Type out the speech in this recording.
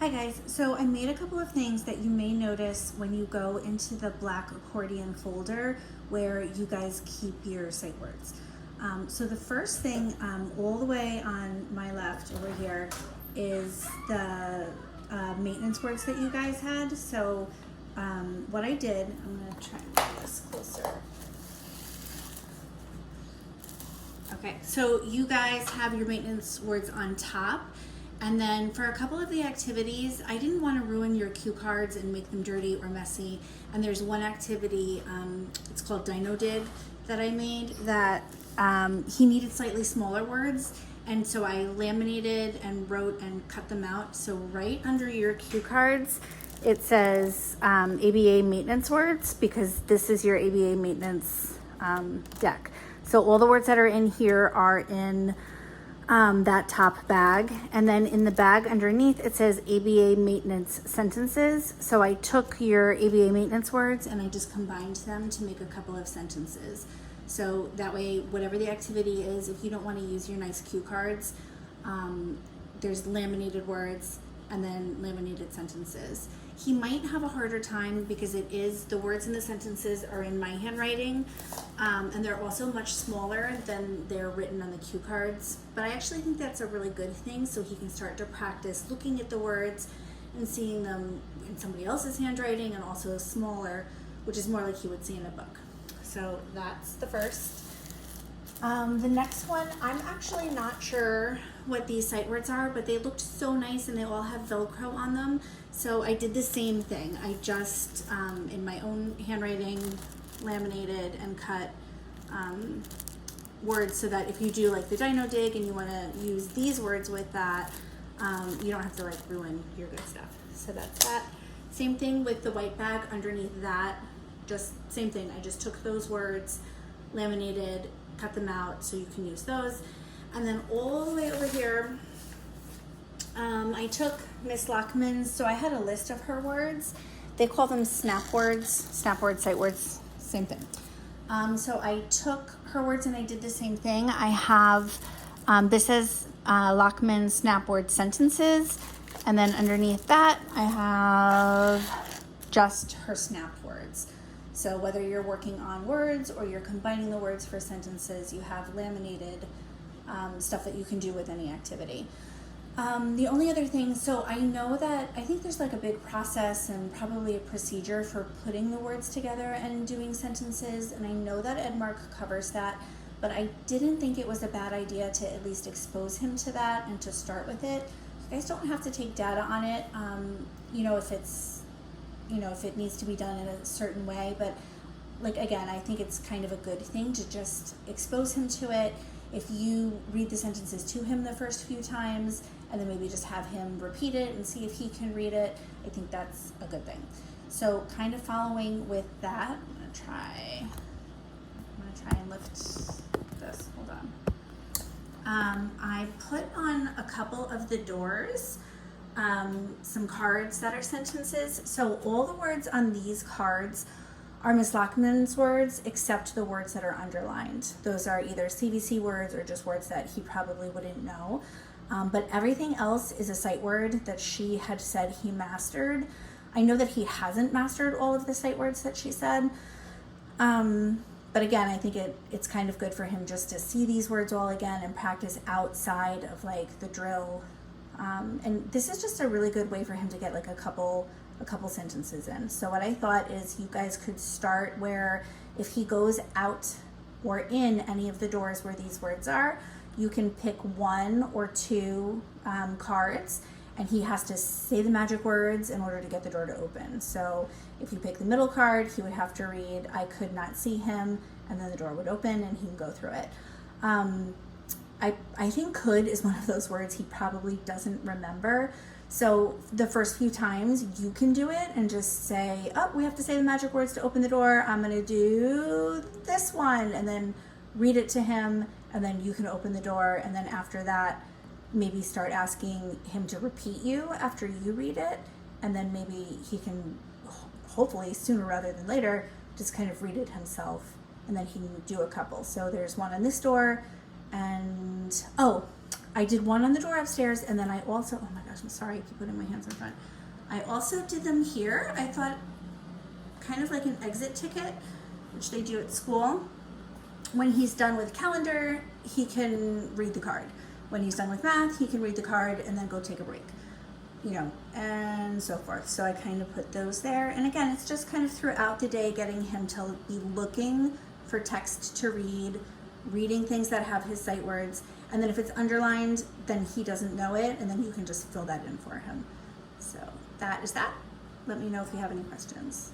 Hi guys, so I made a couple of things that you may notice when you go into the black accordion folder where you guys keep your sight words. So the first thing all the way on my left over here is the maintenance words that you guys had. So what I did, I'm gonna try and bring this closer. Okay, so you guys have your maintenance words on top. And then for a couple of the activities, I didn't want to ruin your cue cards and make them dirty or messy. And there's one activity, it's called Dino Dig, that I made that he needed slightly smaller words. And so I laminated and wrote and cut them out. So right under your cue cards, it says ABA maintenance words, because this is your ABA maintenance deck. So all the words that are in here are in that top bag, and then in the bag underneath it says ABA maintenance sentences. So I took your ABA maintenance words and I just combined them to make a couple of sentences. So that way, whatever the activity is, if you don't want to use your nice cue cards, there's laminated words and then laminated sentences. He might have a harder time because the words in the sentences are in my handwriting, and they're also much smaller than they're written on the cue cards. But I actually think that's a really good thing, so he can start to practice looking at the words and seeing them in somebody else's handwriting and also smaller, which is more like he would see in a book. So that's the first. The next one, I'm actually not sure what these sight words are, but they looked so nice and they all have Velcro on them. So I did the same thing. I just, in my own handwriting, laminated and cut words so that if you do like the Dino Dig and you want to use these words with that, you don't have to like ruin your good stuff. So that's that. Same thing with the white bag underneath that. Just same thing. I just took those words, laminated, cut them out so you can use those. And then all the way over here, I took Miss Lockman's, so I had a list of her words. They call them snap words, sight words, same thing. So I took her words and I did the same thing. I have, this is Lockman's snap word sentences. And then underneath that, I have just her snap words. So whether you're working on words or you're combining the words for sentences, you have laminated stuff that you can do with any activity. The only other thing, so I know that I think there's like a big process and probably a procedure for putting the words together and doing sentences, and I know that Edmark covers that, but I didn't think it was a bad idea to at least expose him to that and to start with it. You guys don't have to take data on it, if it needs to be done in a certain way, but like again, I think it's kind of a good thing to just expose him to it. If you read the sentences to him the first few times and then maybe just have him repeat it and see if he can read it, I think that's a good thing. So kind of following with that, I'm gonna try and lift this, hold on. I put on a couple of the doors some cards that are sentences. So all the words on these cards are Miss Lockman's words, except the words that are underlined. Those are either CVC words or just words that he probably wouldn't know. But everything else is a sight word that she had said he mastered. I know that he hasn't mastered all of the sight words that she said. But again, I think it's kind of good for him just to see these words all again and practice outside of like the drill. And this is just a really good way for him to get like a couple sentences in. So what I thought is you guys could start where if he goes out or in any of the doors where these words are, you can pick one or two cards and he has to say the magic words in order to get the door to open. So if you pick the middle card, he would have to read, "I could not see him," and then the door would open and he can go through it. I think could is one of those words he probably doesn't remember. So the first few times you can do it and just say, oh, we have to say the magic words to open the door. I'm going to do this one, and then read it to him, and then you can open the door. And then after that, maybe start asking him to repeat you after you read it. And then maybe he can, hopefully sooner rather than later, just kind of read it himself. And then he can do a couple. So there's one on this door. And, I did one on the door upstairs, and then I also, oh my gosh, I'm sorry, I keep putting my hands in front. I also did them here. I thought kind of like an exit ticket, which they do at school. When he's done with calendar, he can read the card. When he's done with math, he can read the card and then go take a break, you know, and so forth. So I kind of put those there. And again, it's just kind of throughout the day getting him to be looking for text to read, reading things that have his sight words. And then if it's underlined, then he doesn't know it, and then you can just fill that in for him. So that is that. Let me know if you have any questions.